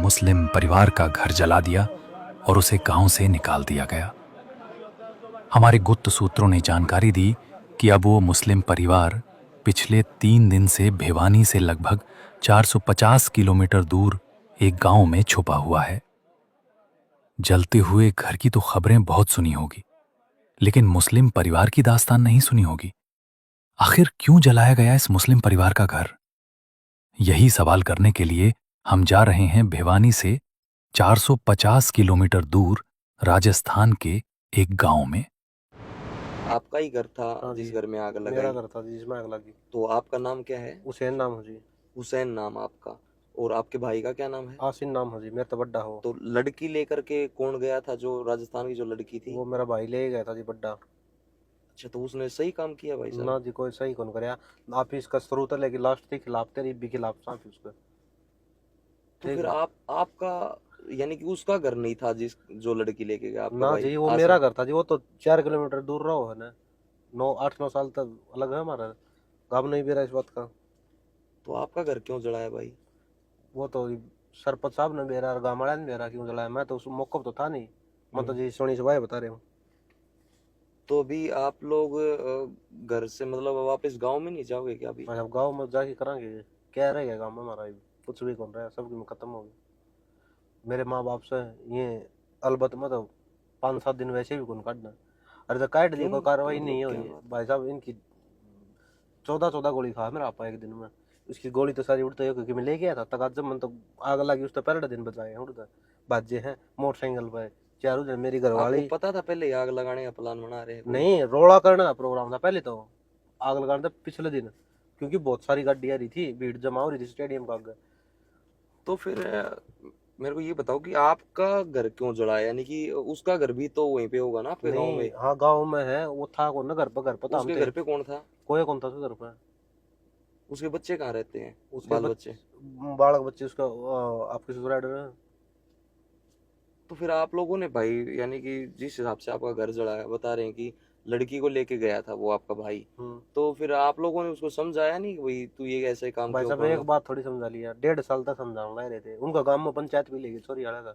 मुस्लिम परिवार का घर जला दिया और उसे गांव से निकाल दिया गया। हमारे गुप्त सूत्रों ने जानकारी दी कि अब वो मुस्लिम परिवार पिछले 3 दिन से भिवानी से लगभग 450 किलोमीटर दूर एक गांव में छुपा हुआ है। जलते हुए घर की तो खबरें बहुत सुनी होगी, लेकिन मुस्लिम परिवार की दास्तान नहीं सुनी होगी। आखिर क्यों जलाया गया इस मुस्लिम परिवार का घर? यही सवाल करने के लिए हम जा रहे हैं भिवानी से 450 किलोमीटर दूर राजस्थान के एक गांव में। आपका ही घर था हाँ जिस जी, घर में आग मेरा लगाई? घर था जिसमें आग लगी। तो आपका नाम क्या है? हुसैन नाम हो जी। हुसैन नाम आपका। और आपके भाई का क्या नाम है? आसिन नाम हो जी, मैं तो बड्डा हो। तो लड़की लेकर के कौन गया था, जो राजस्थान की जो लड़की थी? वो मेरा भाई ले गया था जी बड्डा। अच्छा, तो उसने सही काम किया भाई ना साहब? जी, कोई सही कौन करया। आप इसका शुरू तो लेके लास्ट के खिलाफ तेरी भी खिलाफ साफ उसका। तो ठीक फिर है। आपका यानी कि उसका घर नहीं था जिस जो लड़की लेके गया आपका ना भाई जी, वो मेरा आसिम? घर था जी। वो तो 4 किलोमीटर दूर रहो है ना। 9 8 9 साल तक अलग है हमारा। गाँव नहीं भी रहा इस बात का। तो आपका घर क्यों जलाया भाई? वो तो सरपंच साहब ने बेरा और गाँव वाला ने बेरा क्यों जलाया। मैं तो उस मौके पर तो था नहीं। मैं तो जी सोनी सभाए बता रहे हूँ। तो अभी आप लोग घर से मतलब वापस गांव में नहीं जाओगे क्या अभी? मैं अब गाँव में जाके करांगे। क्या रहेगा गाँव में हमारा अभी? कुछ भी कौन रहा, सब खत्म हो गया। मेरे माँ बाप से ये अलबत् मतलब 5 7 दिन वैसे भी कौन काटना। अरे तो काट दी, क्यों? कोई कार्रवाई मतलब नहीं क्या हुई बात? भाई साहब। इनकी 14 14 गोली खा मेरा आपा एक दिन में। उसकी गोली तो सारी उड़ते क्योंकि मैं ले गया था तक जब मन तो आग लगी। उस तो पहले दिन बचाए उड़ता बाजे हैं मोटरसाइकिल पे चारों जन। मेरी आपको घरवाली पता था पहले ही आग लगाने का प्लान बना रहे हैं कोई? नहीं, रोड़ा करने का प्रोग्राम था पहले तो। आग लगाने था पिछले दिन, क्योंकि बहुत सारी गाड़ी आ रही थी, भीड़ जमा हो रही थी स्टेडियम का आगे। तो फिर मेरे को ये बताओ कि आपका घर क्यों जला, यानी कि उसका घर भी तो वहीं पे होगा ना आपके गांव नहीं, में? हाँ गाँव में है। वो था कौन ना घर पर था हम उसके थे। घर पे कौन था? कोई कौन था उसके घर पर? उसके बच्चे कहाँ रहते हैं? उसके बाल बच्चे? बालक बच्चे उसका आपके ससुराल में। तो फिर आप लोगों ने भाई, यानी कि जिस हिसाब से आपका घर जलाया, बता रहे हैं कि लड़की को लेके गया था वो आपका भाई, हम्म। तो फिर आप लोगों ने उसको समझाया नहीं कि भाई तू ये ऐसे काम भाई क्यों साहब कर रहा एक है? बात थोड़ी समझा लिया, 1.5 साल तक समझाने लग रहे थे। उनका गांव में पंचायत भी लेगी चोरी वाला का।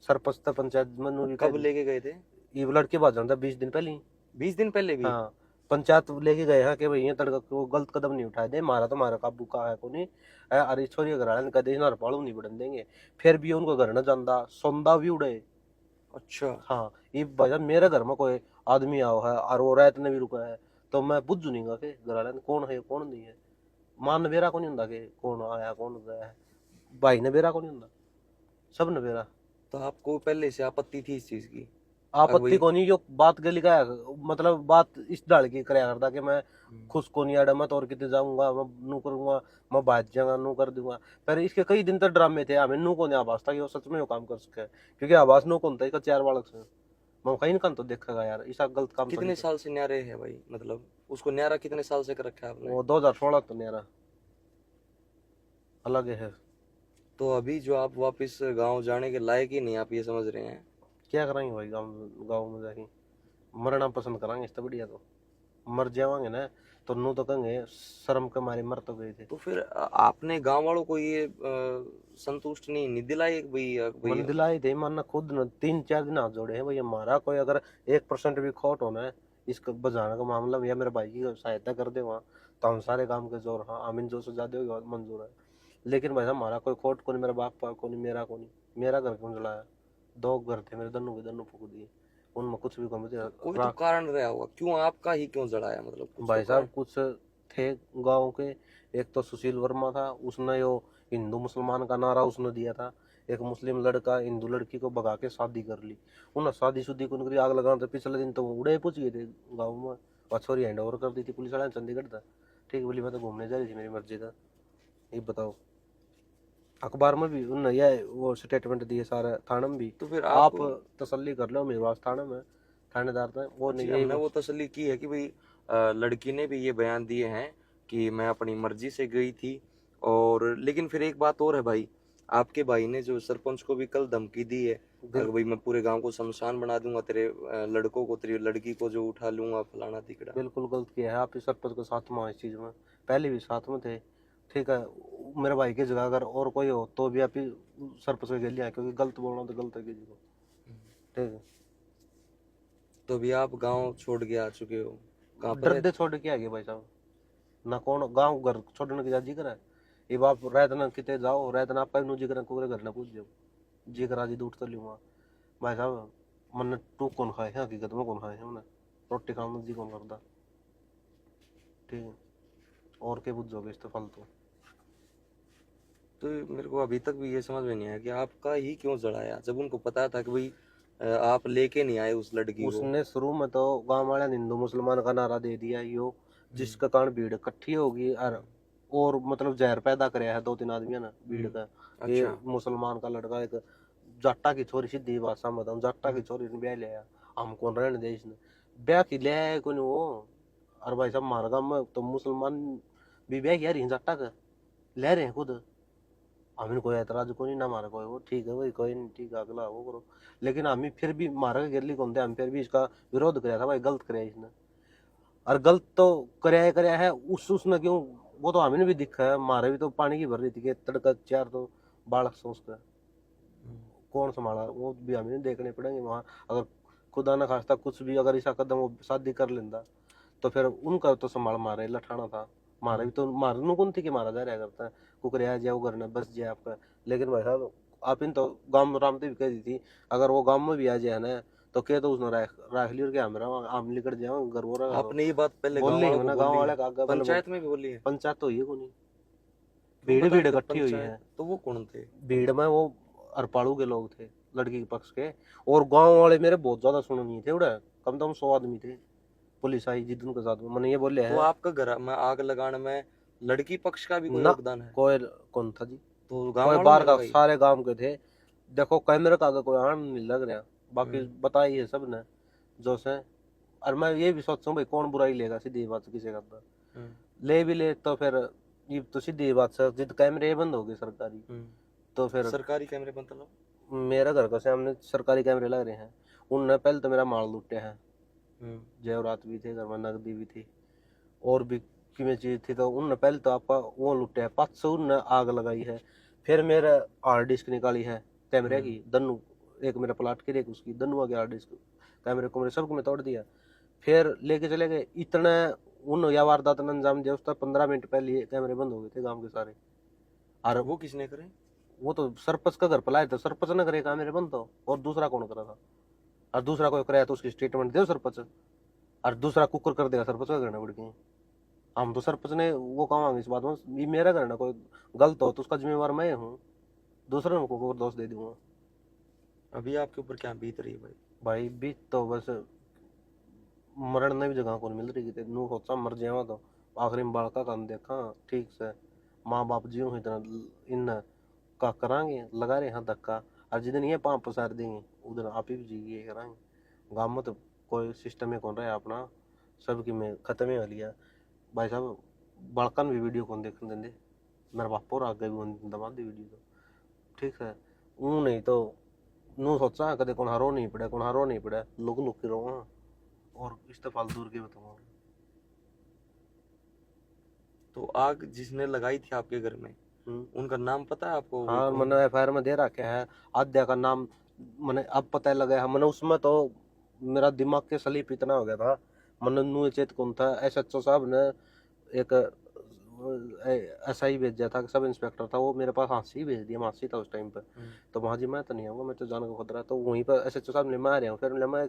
सरपंच था पंचायत मनु भी कह कब दी। लेके गए थे? ये लड़के बात जानता 20 दिन पहले ही। 20 दिन पहले भी? हाँ, पंचायत लेके गए हैं कि भाई ये तड़का को गलत कदम नहीं उठाए दे, मारा तो मारा काबू का है को नहीं। अरे छोरी घर वाले ने कह दे ना पालू नहीं बढ़न देंगे। फिर भी उनको घर न जांदा सौंदा भी उड़े। अच्छा। हाँ, ये भाई साहब मेरे घर में कोई आदमी आओ है और वो रात ने भी रुका है तो मैं बुझ नहीं गा के घर वाले कौन है कौन नहीं है। मान बेरा को नहीं होता कि कौन आया कौन गया है। भाई ने बेरा को नहीं होता, सब ने बेरा। तो आपको पहले से आपत्ति थी इस चीज की? आपत्ति भाई। को नहीं, जो बात गली का मतलब बात इस डाल की कराया करता कि मैं खुश को नहीं आड़ा, मैं तो और कितने जाऊंगा, मैं नू करूंगा, मैं भाज जाऊंगा, नू कर दूंगा। पर इसके कई दिन तक ड्रामे थे, हमें नू को नहीं आभास था कि वो सच में वो काम कर सके, क्योंकि आभास नू कौन था इसका 4 बालक से। मैं कहीं ना तो देखा यार ऐसा गलत काम तो कितने नहीं था। साल से न्यारे है भाई, मतलब उसको न्यारा कितने साल से कर रखा है आपने? वो 2016 तो मेरा अलग है। तो अभी जो आप वापस गांव जाने के लायक ही नहीं, आप ये समझ रहे हैं? क्या कराएंगे भाई गाँव गाँव में जाके मरना पसंद करांगे इससे बढ़िया तो मर जावांगे ना। तो नू तो कहेंगे शर्म के मारे मर तो गए थे। तो फिर आपने गांव वालों को ये संतुष्ट नहीं दिलाई कि भाई भाई? मन दिलाई थे मानना खुद न 3 4 दिन हाथ जोड़े हैं भाई। हमारा कोई अगर 1% भी खोट होना है इसको बचाने का मामला में या मेरे भाई की सहायता कर दे वहाँ, तो हम सारे काम के जोर हाँ आमीन जो से ज्यादा होगा मंजूर है। लेकिन भाई साहब हमारा कोई खोट को नहीं, मेरा बाप का को नहीं, मेरा को नहीं। मेरा घर क्यों जलाया? 2 घर थे मेरे, दोनों के दोनों फूक दिए। उनमें कुछ भी कम तो कोई तो कारण रहा होगा, क्यों आपका ही क्यों जलाया, मतलब कुछ तो भाई कारण? साहब कुछ थे गांव के। एक तो सुशील वर्मा था, उसने यो हिंदू मुसलमान का नारा उसने दिया था। एक मुस्लिम लड़का हिंदू लड़की को भगा के शादी कर ली। उन्हें शादी शुदी को नौकरी आग लगाने तो पिछले दिन तो वो उड़े पूछ गए थे गाँव में। और छोरी हैंड ओवर कर दी थी पुलिस वाले ने चंडीगढ़ था। ठीक बोली मैं तो घूमने जा रही थी, मेरी मर्जी था। ये बताओ, अखबार में भी उन्होंने यह वो स्टेटमेंट दिए सारे, थाने में भी। तो फिर आप तसल्ली कर लो, मेरे पास थाने में थानेदार था वो नहीं जी, यही हमने वो तसल्ली की है कि भाई लड़की ने भी ये बयान दिए हैं कि मैं अपनी मर्जी से गई थी। और लेकिन फिर एक बात और है भाई, आपके भाई ने जो सरपंच को भी कल धमकी दी है कि भाई मैं पूरे गांव को शमशान बना दूंगा, तेरे लड़कों को, तेरी लड़की को जो उठा लूंगा, फलाना तिकड़ा। बिल्कुल गलत किया है। आप इस सरपंच के साथ में हो इस चीज में, पहले भी साथ में थे। ठीक है, मेरे भाई की जगह अगर और कोई हो तो भी आप सरपंच के लिया, क्योंकि गलत बोलना तो गलत है किसी को, ठीक है। तो अभी आप गांव छोड़ के आ चुके हो, कहाँ पर डरते छोड़ के आ गए भाई साहब, ना कौन गांव घर छोड़ने की जा जी करा, ये बाप रात ना किते जाओ, रात ना आप नु जी करा कोरे घर ना पूछ जाओ, जी करा जी दूट तो लूंगा भाई साहब। मन टू कौन खाए है, हकीकत में कौन खाए है, मैंने रोटी खाऊं जी कौन करता, ठीक है। और के बुझोगे इस तो फालतू। तो मेरे को अभी तक भी ये समझ में नहीं आया कि आपका ही क्यों जड़ाया, जब उनको पता था कि भाई आप लेके नहीं आए उस लड़की को। उसने शुरू में तो गांव वाले ने हिंदू मुसलमान का नारा दे दिया यो, जिसका कारण भीड़ इकट्ठी होगी, और मतलब जहर पैदा कराया है 2-3 आदमियों ने भीड़ का। ये अच्छा। मुसलमान का लड़का एक जाटा की छोरी, सीधी भाषा में बताऊं, जाटा की छोरी ने ब्याह लिया, हम कौन रहने दे इसने ब्याह की ले आया कोई नहीं वो। और भाई साहब हमारे गाँव में तो मुसलमान भी ब्याह किया रही जाटा का ले रहे हैं खुद, हमें कोई ऐतराज को नहीं ना, हमारा कोई वो ठीक है भाई कोई नहीं, ठीक है अगला वो करो, लेकिन हम फिर भी मारा गिरली कौन थे, हम फिर भी इसका विरोध कराया था भाई, गलत कराया इसने, और गलत तो कराया है उसने क्यों, वो तो हमें भी दिखा है, मारे भी तो पानी की भर रही थी कि तड़का चार तो बालक सोच कर कौन संभाला, वो भी हमें देखने पड़ेंगे वहाँ। अगर खुदा न खास्ता कुछ भी अगर ऐसा कदम वो शादी कर लेता तो फिर उनका तो संभाल मारे लठाना था, मारे भी तो मारने कौन थी कि मारा जा रहा करता है, कुकरिया जाओ घर में बस जाए आपका। लेकिन भाई साहब आप इन तो गाँव में रामदेव भी कह दी थी, अगर वो गाँव में भी आ जाए ना तो क्या तो उसने राख लिया, क्या हमारा आम निकट जाओ घर वो रहा। आपने ये बात पहले गांव बोली वालों है को ना, बोली गाँव है? वाले का आगे पंचायत में भी बोली है? पंचायत तो ये को नहीं, तो भीड़ बता भीड़ दो इकट्ठी हुई पंचायत, है, तो वो कौन थे? भीड़ में वो अरपाड़ू के लोग थे लड़की के पक्ष के, और गांव वाले मेरे बहुत ज्यादा सुने नहीं थे, उड़ा कम से कम 100 आदमी थे। पुलिस आई जिद्दन के साथ में, मैंने ये बोले तो है आपका घर में आग लगाने में लड़की पक्ष का भी कोई ना, योगदान है? कोई कौन था जी, तो गांव कोई वालों बाहर ने का लगाई? सारे गांव के थे। देखो कैमरे का कोई आन नहीं लग रहा, बाकी बताई है सब ने जो से। और मैं ये भी सोचता हूँ भाई कौन बुराई लेगा, सीधी बात किसी का तो ले भी ले तो फिर ये तो सीधी बात सर, जिद कैमरे बंद हो गए सरकारी तो फिर सरकारी कैमरे मतलब? मेरा घर का सामने सरकारी कैमरे लग रहे हैं, उनने पहले तो मेरा माल लूटे हैं, जेवरात भी थे घर में, नकदी भी थी, और भी कीमती चीज थी, तो उनने पहले तो आपका वो लूटे है, 500 उनने आग लगाई है, फिर मेरा हार्ड डिस्क निकाली है कैमरे की, दन्नू एक मेरा प्लाट की एक उसकी दन्नुआ की हार्ड डिस्क, कैमरे को मेरे सबको मैं तोड़ दिया, फिर लेके चले गए। इतने उन या वारदात ने अंजाम दिया, उसका 15 मिनट पहले कैमरे बंद हो गए थे गाँव के सारे। और वो किसने करे? वो तो सरपंच का घर पलाया था, सरपंच ने करे कैमरे बंद तो, और दूसरा कौन करा था, और दूसरा कोई कराया तो उसकी स्टेटमेंट दे सरपंच, और दूसरा कुकर कर देगा सरपंच का घर बढ़ के। हम तो सरपंच ने वो कहांगे इस बात में, ये मेरा घर ना, कोई गलत हो तो उसका जिम्मेवार मैं हूँ, दूसरे को दोष दे दूंगा। अभी आपके ऊपर क्या बीत रही है भाई? भाई बीत तो बस मरण ने भी जगह को मिल रही थी, नू सोचा मर जावा तो आखिरी में बालका काम देखा ठीक से, माँ बाप जीव इतना इन का करांगे लगा रहे हैं धक्का, और जितने ये पाँव पसार देंगे उधर आप ही जी ये कराएंगे। गाँव में तो कोई सिस्टम में कौन रहा है अपना, सबकी में खत्म ही हो लिया भाई साहब। बड़कन भी वीडियो कौन देखने देंगे, मेरे बाप और आगे भी दबा दी वीडियो तो ठीक है, ऊ नहीं तो नू सोचा कदे कौन हारो नहीं पड़ा लोग लुकी रहो, और इस्तेफाल दूर के बताऊंगा। तो आग जिसने लगाई थी आपके घर में, उनका नाम पता है आपको? हाँ मैंने एफआईआर में दे रखा है, आद्या का नाम मैंने अब पता लगा है, मैंने उसमें तो मेरा दिमाग के स्लीप इतना हो गया था, मैंने नू चेत कौन था, एसएचओ साहब ने एक एसआई भेजा था, सब इंस्पेक्टर था, वो मेरे पास हांसी भेज दिया, हांसी था उस टाइम पर, तो वहाँ जी मैं तो नहीं आऊँगा, मैं तो जाने को खतरा, तो वहीं पर एसएचओ साहब ले मैं आ रहा हूँ, फिर मैं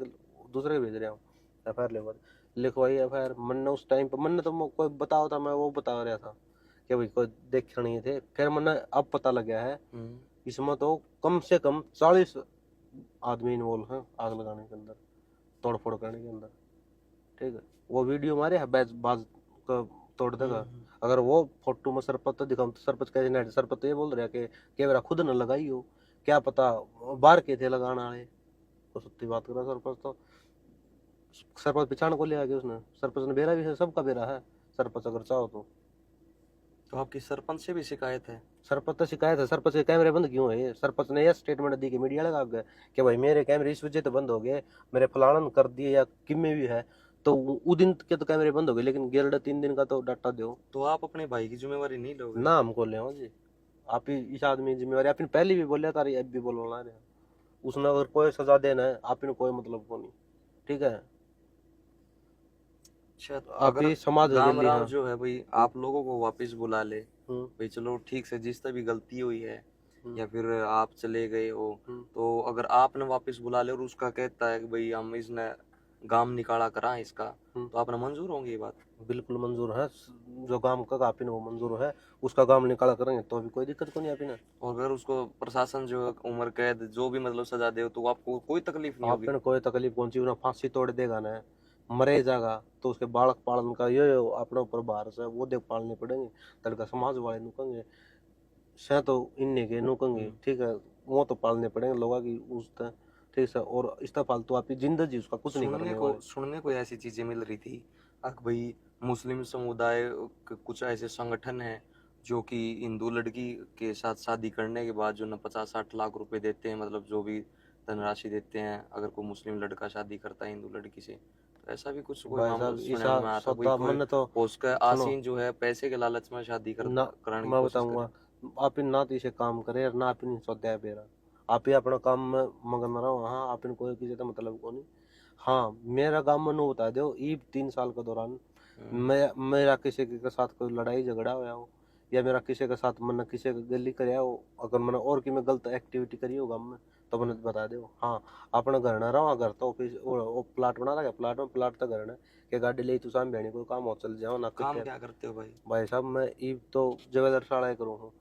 दूसरे भेज रहा हूँ एफआईआर लिखवाई एफआईआर। मैंने उस टाइम पर मैंने तो कोई बताओ था, मैं वो बता रहा था कि भाई कोई देख नहीं थे, फिर मैंने अब पता लग गया है इसमें तो कम से कम 40 आदमी इन्वॉल्व हैं आग लगाने के अंदर, तोड़ फोड़ करने के अंदर, ठीक है। वो वीडियो हमारे है बाज का तोड़ देगा, अगर वो फोटो में सरपंच तो दिखाऊं तो सरपंच कैसे नहीं, सरपंच तो ये बोल रहा है कि मेरा खुद न लगाई हो, क्या पता बाहर के थे लगाने वाले, तो सत्य बात कर रहा सरपंच, तो सरपंच पिछाड़ को ले आ गया उसने, सरपंच ने बेरा भी है, सबका बेरा है सरपंच अगर चाहो तो आपकी सरपंच से भी शिकायत है? सरपंच तो शिकायत है, सरपंच के कैमरे बंद क्यों है, सरपंच ने यह स्टेटमेंट दी कि मीडिया लगा गए कि भाई मेरे कैमरे इस वजह तो बंद हो गए, मेरे फलान कर दिए या किमे भी है, तो उस दिन के तो कैमरे बंद हो गए, लेकिन गेरड 3 दिन का तो डाटा दो। तो आप अपने भाई की जिम्मेवारी नहीं लोगे? ना हमको ले जी, आप ही इस आदमी की जिम्मेवारी आपने पहले भी बोलिया तारी अब भी बोलना है उसने अगर कोई सजा देना है आपने कोई मतलब को नहीं ठीक है अच्छा, आप अगर ही समाज के दाम लिए राम हाँ जो है भाई आप लोगों को वापस बुला ले, हम्म, भाई चलो ठीक से जिस तरह भी गलती हुई है हम्म, या फिर आप चले गए हो, हम्म। तो अगर आपने वापस बुला ले और उसका कहता है कि भाई हम इसने गाम निकाला करा इसका, हम्म। तो आपने मंजूर होंगे ये बात? बिल्कुल मंजूर है जो काम का आप ही ने वो मंजूर है उसका काम निकाला करेंगे तो भी कोई दिक्कत को नहीं आप ही ने और अगर उसको प्रशासन जो है उम्र कैद जो भी मतलब सजा दे तो आपको कोई तकलीफ नहीं आप होगी? पे कोई तकलीफ पहुंची ना फांसी तोड़ देगा ना मरे जाएगा तो उसके बालक पालन का ये अपने ऊपर भार से वो देख पालने पड़ेंगे तड़का समाज वाले नुकेंगे से तो इन्ने के नुकेंगे ठीक है वो तो पालने पड़ेंगे लोगों की उस ठीक है और इस फालतू आपकी जिंदगी उसका कुछ नहीं करने वाले सुनने को ऐसी चीजें मिल रही थी भाई मुस्लिम समुदाय के कुछ ऐसे संगठन हैं जो कि हिंदू लड़की के साथ शादी करने के बाद जो न 50-60 लाख रुपए देते हैं, मतलब जो भी धनराशि देते हैं अगर कोई मुस्लिम लड़का शादी करता है हिंदू लड़की से, तो ऐसा भी कुछ कोई भाई मामला साहब सुनने ईसा में आता भाई स्वतः कोई मन तो उसका सुनो आसीन जो है पैसे के लालच में शादी ना कराने की मैं कोशिश बताऊंगा करे। आप इन ना तो इसे काम करे और ना आप इन सोचा पेरा आप ही अपना काम में मगन रहो हाँ आप इन कोई किसी का मतलब को नहीं हाँ मेरा काम मनु बता दो ई 3 साल के दौरान मैं मेरा किसी के साथ कोई लड़ाई झगड़ा होया हो या मेरा किसी के साथ मैंने किसी का गली कराया हो अगर मैंने और की मैं गलत एक्टिविटी करी हो गाँव में तो मैंने बता दो हाँ अपना घर ना रहो घर तो ऑफिस वो प्लाट बना रहा प्लाट में प्लाट तो घर है कि गाड़ी ले तू साम बहनी कोई काम हो चल जाओ ना काम क्या करते हो भाई? भाई साहब मैं ई तो ज्वेलर साड़ा करूँ हूँ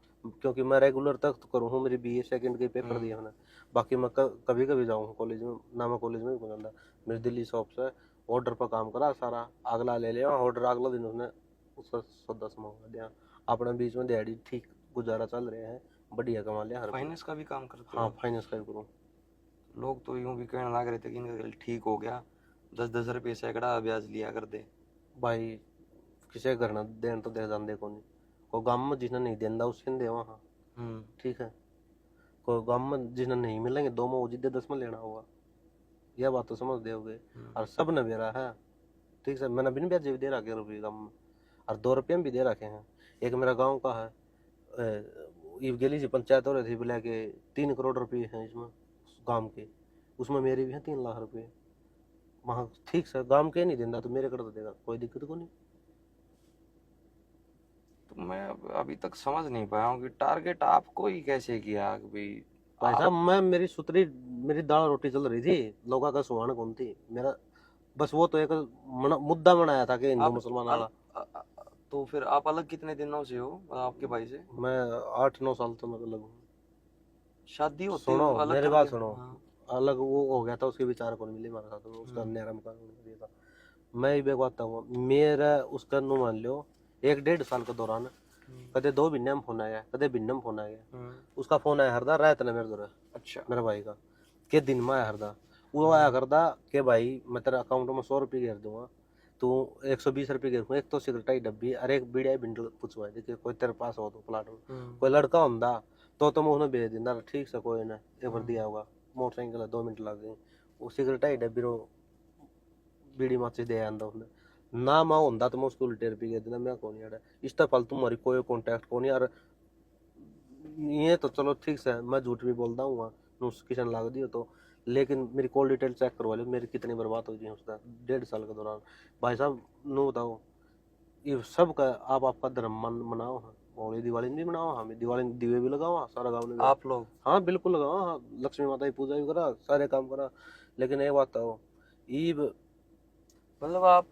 क्योंकि मैं रेगुलर तक तो करूँ हूँ मेरी बीए सेकंड के पेपर दिए मैंने बाकी मैं कभी कभी जाऊँ कॉलेज में ना मैं कॉलेज में भी पहुँचा मेरी दिल्ली शॉप से ऑर्डर पर काम करा सारा अगला ले लिया ऑर्डर अगला दिन उसने उसका सौदा मंगवा दिया अपने बीच में दिहाड़ी ठीक गुजारा चल रहे हैं बढ़िया कमा लिया हर फाइनेंस का भी काम करते हाँ हो? फाइनेंस का भी करूँ लोग तो यूं भी कहने लग रहे थे कि इनका ठीक हो गया, 10-10 रुपये सैकड़ा ब्याज लिया कर दे। भाई किसी घर ना देन तो दे जाते को नहीं कोई गाँव में जिसने नहीं देंदा उसने दे वहाँ ठीक है कोई गाँव में जिन्हें नहीं मिलेंगे दो में वो जिद्दे 10 में लेना होगा यह बात तो समझ दोगे और सब ने दे रहा है ठीक है मैंने बिन ब्याज भी दे रखे रुपये गाँव में और 2 रुपये में भी दे रखे हैं एक मेरा गाँव का है ये गली से पंचायत हो रही थी बोला के 3 करोड़ रुपये हैं इसमें गाँव के उसमें मेरे भी हैं 3 लाख रुपये वहाँ ठीक है गाँव के नहीं देता तो मेरे कर देगा कोई दिक्कत को नहीं। तो मैं अभी तक समझ नहीं पाया हूँ कि टारगेट आपको ही कैसे किया कि भाई साहब मैं मेरी सुतरी मेरी दाल रोटी चल रही थी लोगों का सुहान कौन थी मेरा बस वो तो एक मुद्दा बनाया था कि हिंदू मुसलमान वाला। तो फिर आप अलग कितने दिनों से हो आपके भाई से? मैं 8-9 साल तो मैं अलग हूँ। शादी होती सुनो अलग मेरे कर बात दिया? सुनो हाँ। अलग वो हो गया था उसके विचार को नहीं मिले हमारे साथ उसका न्यारा मकान कर दिया था मैं भी बताता हूँ मेरा उसका नु मान लो 1-1.5 साल के दौरान कदे 2 महीने में फोन आया कदे महीने में फोन आ गया उसका फोन आया हरदा रात ने मेरे दौरा अच्छा मेरे भाई का के दिन में आया हरदा वो आया करदा के भाई मैं तेरा अकाउंट में 100 रुपये घेर दूंगा तू 120 रुपये घेर एक तो सिगरेट की डब्बी और एक बीड़िया बिंडल पूछवा देखिए कोई तेरे पास हो तो प्लाट में कोई लड़का होंदा तो मैं उन्हें भेज दिंदा ठीक से कोई ना एक बार दिया होगा मोटरसाइकिल 2 मिनट लग गए वो सिगरेट की डब्बी रो बीड़ी माची दे आंदा उसने ना मैं होंदा तो मैं उसको उल्टे रुपये घेर दिंदा मैं कौन यार इस तरह फालतू तुम्हारी कोई कॉन्टैक्ट को नहीं यार ये तो चलो ठीक से मैं झूठ भी बोलता हूँ किशन लाग दियो तो लेकिन मेरी कॉल डिटेल चेक करवा लो मेरी कितनी बर्बाद हो गई उसका 1.5 साल के दौरान। भाई साहब नो बताओ ये सब का आप आपका धर्म मनाओ हाँ होली दिवाली भी मनाओ हाँ दिवाली दिवे भी लगाओ हाँ सारा गाँव ने आप लोग? हाँ बिल्कुल लगाओ हाँ लक्ष्मी माता की पूजा भी करा सारे काम करा लेकिन ये बात हो ईब मतलब आप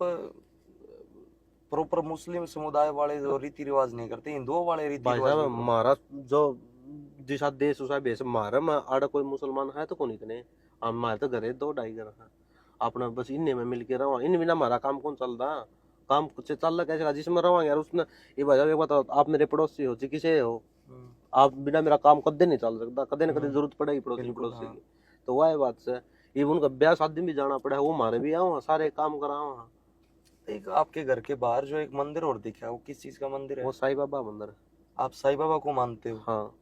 प्रॉपर मुस्लिम समुदाय वाले जो रीति रिवाज नहीं करते, हिंदुओं वाले रीति भाई रिवाज साहब नहीं हमारा जो जिस देश उसा बेस हमारा में आड़ा कोई मुसलमान है तो कौन इतने हमारे तो घरे 2-2.5 घर है अपना बस इन्हें में मिल के रहो इन बिना हमारा काम कौन चल रहा काम कुछ चल रहा कैसे जिसमें रहो यार उसने ये भाई एक बताओ आप मेरे पड़ोसी हो किसे हो आप बिना मेरा काम कदे नहीं चल सकता कदे न कदे जरूरत पड़ेगी पड़ोसी की तो वह बात से ये उनका ब्याह शादी भी जाना पड़ा वो हमारे भी आओ सारे काम कराओ। एक आपके घर के बाहर जो एक मंदिर और दिखा है वो किस चीज का मंदिर है? वो साईं बाबा मंदिर। आप साईं बाबा को मानते हो? हाँ